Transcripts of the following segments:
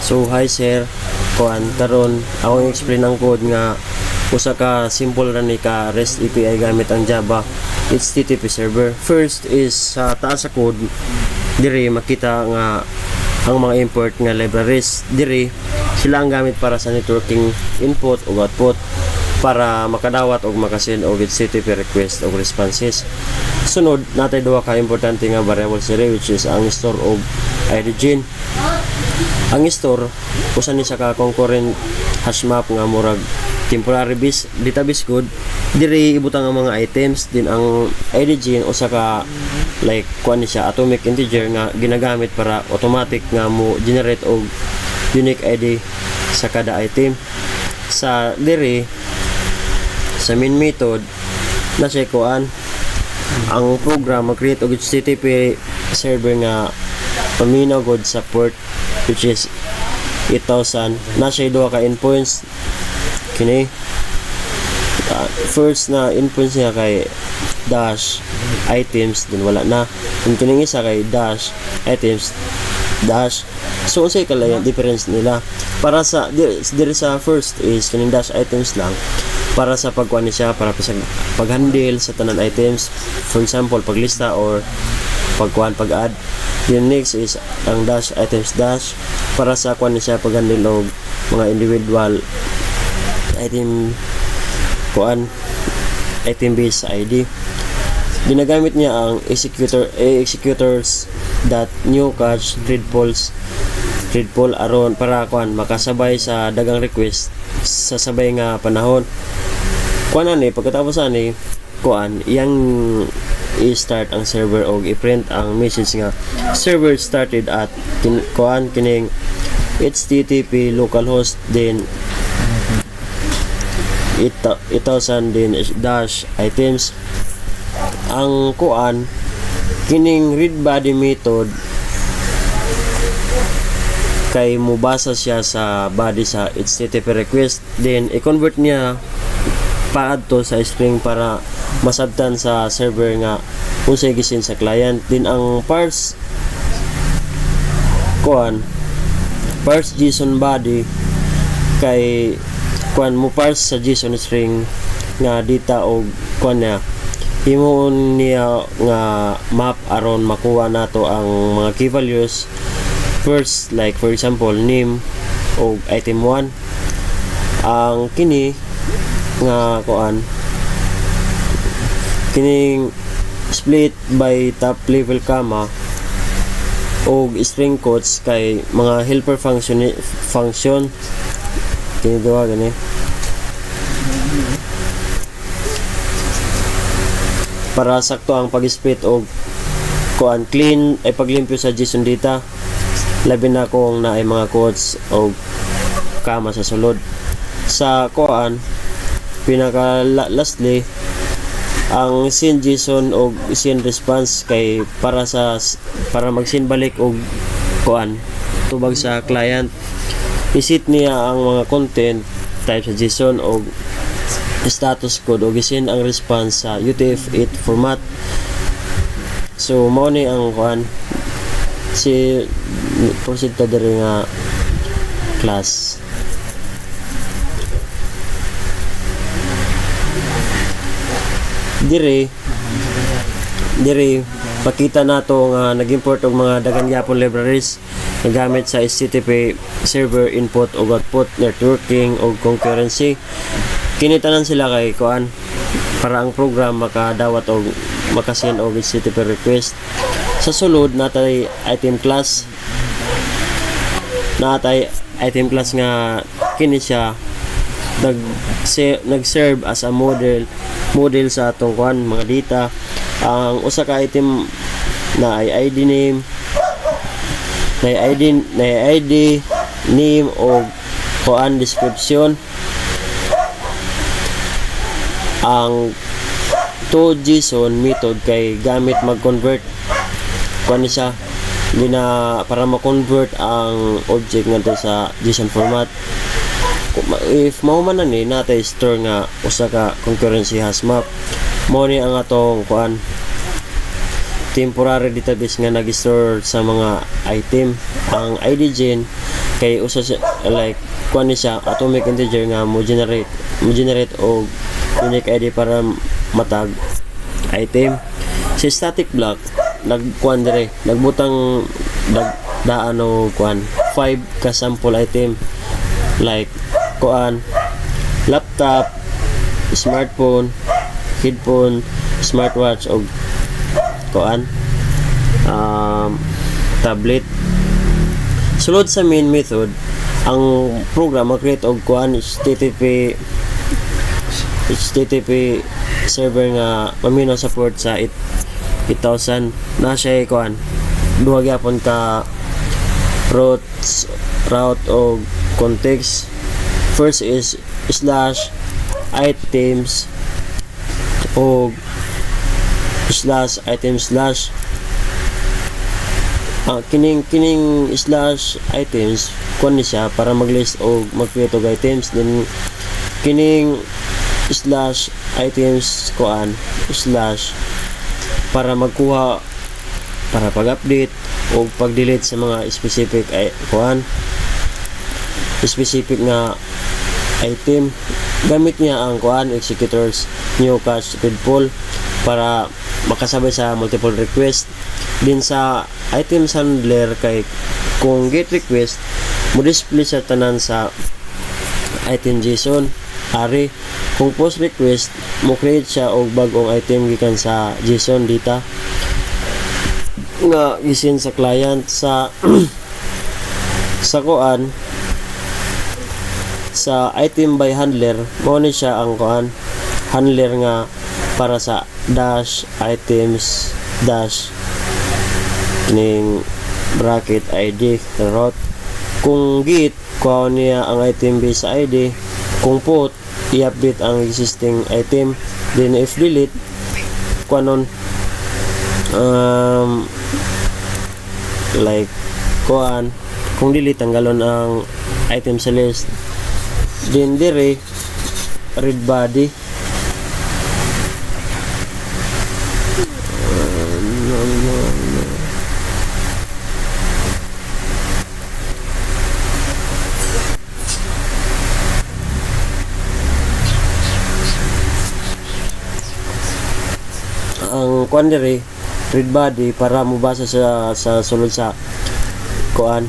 So hi sir, kuan karon ako explain ang code nga usa ka simple ra ni ka REST API gamit ang Java HTTP server. First is sa taas sa code dire makita nga ang mga import nga libraries dire sila ang gamit para sa networking input o output para makadawat o makasend og HTTP request o responses. Sunod natay duha ka importante nga variables dire which is ang store og IDGen. Ang store usa ni sa ka concurrent hash map nga murag temporary database code diri ibutang ang mga items din ang IDGen usa ka like kuan ni siya atomic integer nga ginagamit para automatic nga mo generate og unique ID sa kada item. Sa diri sa main method na siya kuan ang program mag-create og HTTP server nga paminaw god sa port which is 8000 na siya duha ka endpoints kini first na endpoints niya kay dash items din wala na kung kining isa kay dash items dash so unsay kalayan difference nila para sa diri sa first is kining dash items lang para sa pagkuan niya para sa pag-handle sa tanan items, for example paglista or pagkuan pag-add. Yung next is ang dash items dash para sa kuan niya pag-handle og mga individual item kuan item based ID. Ginagamit niya ang executors that new catch readpoll aron para kuan makasabay sa dagang request sa sabay nga panahon. Kuan ani pagkatapos ani kuan iyang i-start ang server og i-print ang message nga server started at kuan kining HTTP localhost din 8000 din dash items. Ang kuan kining read body method kay mubasa siya sa body sa HTTP request then i-convert niya paadto sa string para masabtan sa server nga unsay gisin sa client. Din ang parse JSON body kay kuan mo parse sa JSON string nga data og kuan niya himuon niya nga map aron makuha nato ang mga key values first like for example name og item 1 ang kini nga kuan kining split by top level comma og string quotes kay mga helper function kini duha gani para sakto ang pag-split og kuan clean ay paglimpyo sa JSON data labi na kung naay mga quotes og comma sa sulod sa kuan pinaka lastly ang send JSON og send response kay para mag-send balik og kuan tubag sa client isit niya ang mga content type sa JSON og status code og send ang response sa UTF-8 format. So mao ni ang kuan si proceed ta diri nga class. Dire pakita nato nga nag-import og mga daghang gyapon libraries nga gamit sa HTTP server input ug output networking ug concurrency. Kini tanan sila kay kuan para ang program makadawat og makasend og HTTP request. Sa sulod natay item class nga kini siya nag-serve as a model sa atong kuan mga data. Ang usa ka item na ay ID name na ID name o kuan description. Ang to JSON method kay gamit mag-convert kuan siya para ma-convert ang object ngadto sa JSON format. If mao man ni natay store nga usa ka concurrency hash map mo ni ang atong kuan temporary database nga nag-store sa mga item. Ang ID gen kay usa siya like kuan ni siya atomic integer nga mo generate og unique ID para matag item. Si static block nagkuan dire nagbutang daan o kuan 5 ka sample item like kuan laptop, smartphone, headphone, smartwatch o kuan tablet. Sulod sa main method, ang program mag-create og kuan HTTP server nga mamino support sa 8000 na siya kuan duha gyapon ka route o context. First is slash items o slash items slash kining slash items kun ni siya para maglist o mag-create og items, then kining slash items kuan slash para magkuha para pag-update o pag-delete sa mga specific specific na item. Gamit niya ang kuan executors new cache read pool para makasabay sa multiple request. Din sa items handler kay kung get request mo display sa tanan sa item JSON array. Kung post request mo create siya og bagong item gikan sa JSON data nga gisin sa client sa sa kuan sa item by handler mo ni siya ang kuan handler nga para sa dash items dash ning bracket ID route. Kung git kuha niya ang item base sa ID, kung put i-update ang existing item, then if delete kuha nun like kuan kung delete tanggalon ang item sa list, then dire read body ang kuan dire read body para mubasa sa sulod sa kuan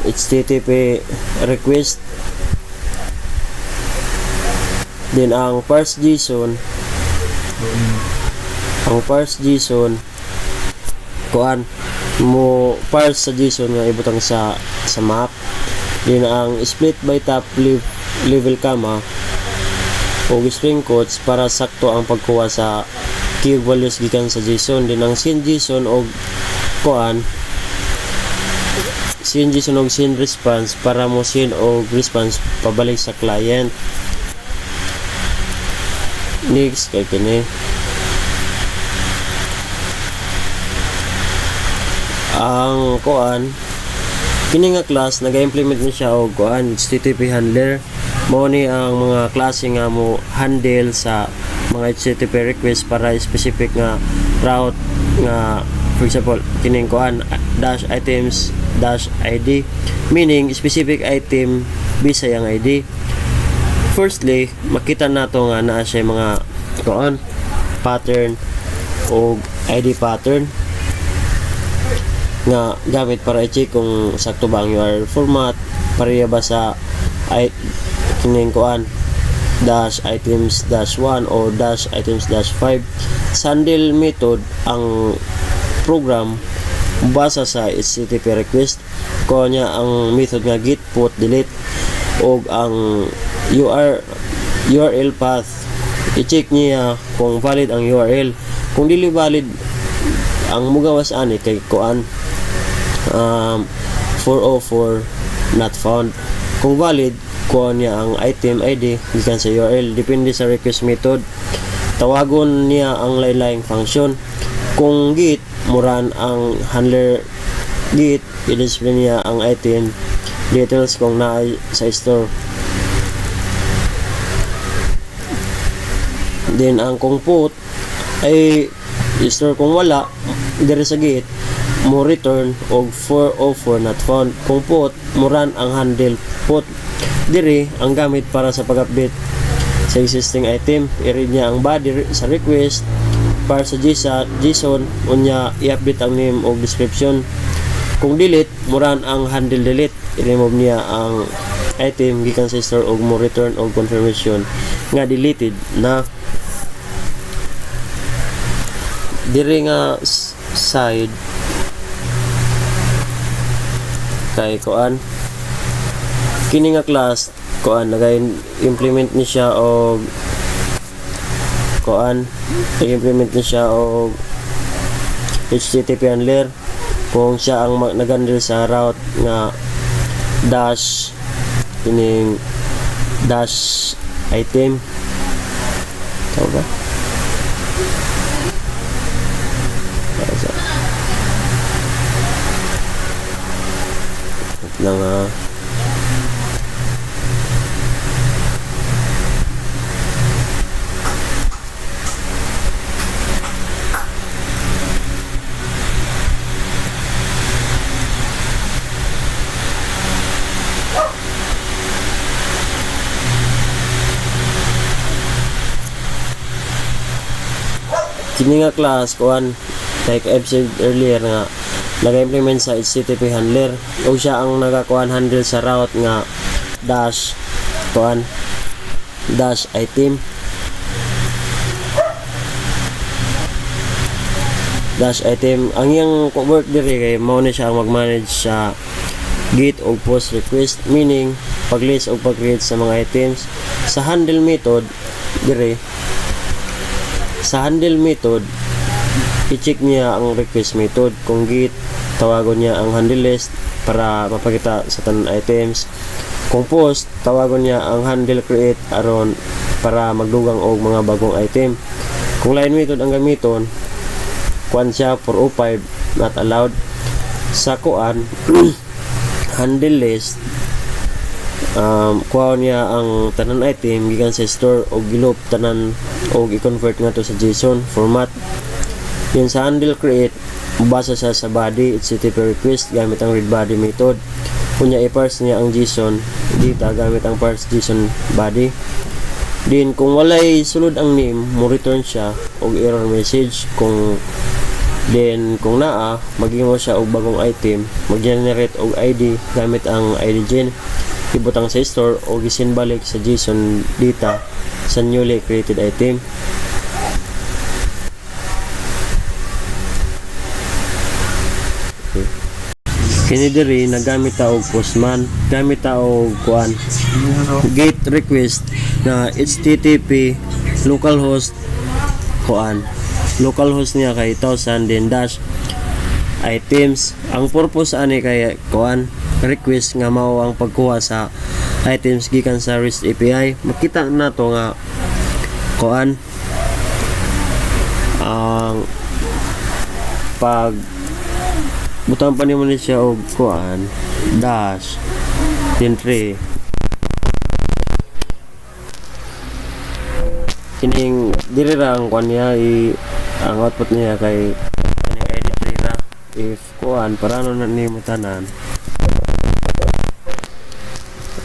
HTTP request. Then ang parse JSON kuan mo parse sa JSON nga ibutang sa map. Then ang split by top level comma o string quotes para sakto ang pagkuha sa key values gikan sa JSON. Din ang send JSON og kuan send JSON og send response para mo send og response pabalik sa client. Next kay kini ang kuan kini nga class naga-implement ni siya og kuan HTTP handler. Mao ni ang mga klase nga mo handle sa mga HTTP request para specific nga route nga for example kining kuan dash items dash ID meaning specific item bisa yang ID. Firstly makita nato nga naa siya mga kuan pattern o ID pattern nga gamit para i-check kung sakto ba ang URL format, pareha ba sa kining kuan dash items dash 1 o dash items dash 5. Handle method ang program basa sa HTTP request ko niya ang method nga get put delete og ang URL path i-check niya kung valid ang URL. Kung dili valid ang mugawas ani kay kuan 404 not found. Kung valid kuha niya ang item ID gikan sa URL. Depende sa request method tawagon niya ang lain-laing function. Kung git muran ang handler git i-display niya ang item details kung naa sa store. Then ang kung put ay store. Kung wala diri sa gate, mo return og 404 not found. Kung put, mo run ang handle put. Diri ang gamit para sa pag-update sa existing item. I-read niya ang body sa request para sa JSON, unya i-update ang name o description. Kung delete, mo run ang handle delete. I-remove niya ang item gikan sa store og mo return og confirmation nga deleted na. Diri nga side kay kuan kini nga class kuan nagay-implement ni siya og kuan nag-implement ni siya og HTTP handler. Kung siya ang nag-handle sa route nga dash kining dash item tao ba lang kini nga class kuan like I've said earlier nga nag-implement sa HTTP handler o siya ang nagakuan handle sa route nga dash kuan dash item ang iyang work diri kay mao ni siya ang mag-manage sa get o post request, meaning pag-list o pag-create sa mga items. Sa handle method diri sa handle method i-check niya ang request method. Kung get, tawagon niya ang handle list para mapakita sa tanan items. Kung post, tawagon niya ang handle create aron para magdugang og mga bagong item. Kung line method ang gamiton, kuan siya 405 not allowed. Sa kuan handle list, kuha niya ang tanan item gikan sa store og giloop tanan og i-convert nga to sa JSON format. Yun sa handle create, basa sa body HTTP request gamit ang read body method. Kunya i-parse niya ang JSON data gamit ang parse JSON body. Din kung walay sulod ang name, mo return siya og error message. Kung naa maghimo siya og bagong item, mag-generate og ID gamit ang ID gen, ibutang sa store o gisin balik sa JSON data sa newly created item. Kini diri nagamit ta og postman, gamit ta og kuan get request na HTTP localhost kuan localhost niya kay 1000 then dash items. Ang purpose ani kay kuan request nga mao ang pagkuha sa items gikan sa REST API. Makita nato nga kuan ang pag butang pa nimo ni siya og kuan dash then 3 kining diri ra ang kuan niya ang output niya kay kining ID 3 ra. If kuan parano na nimo tanan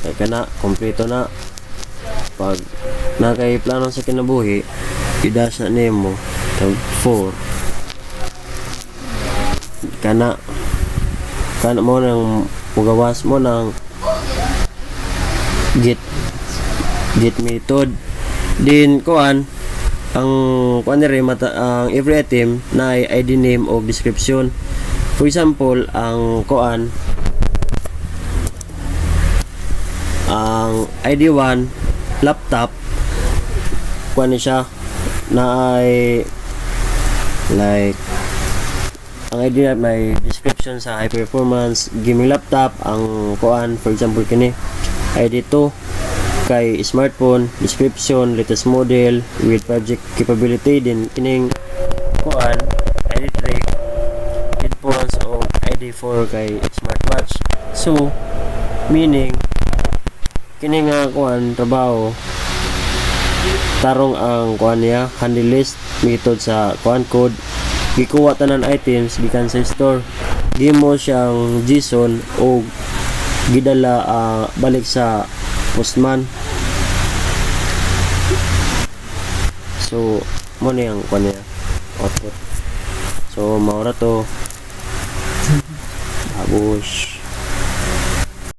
kay kana kompleto na pag nakay plano sa kinabuhi i-dash na nimo tag 4 kana mo nang mugawas mo ng get method. Din kuan ang kuan rin ang every item na ID name o description. For example, ang kuan ang ID1 laptop kuan ni siya na ay like ang ID na may description sa high performance gaming laptop. Ang kuan for example kini ID2 kay smartphone description latest model with project capability. Din kining kuan ID3 headphones o ID4 kay smartwatch. So meaning kini nga kuan trabaho tarong ang kuan niya handle list method sa kuan code gikuha tanan items gikan sa store, gimo siyang JSON o gidala balik sa postman. So mo na yung kanya output. So maura to. Babush.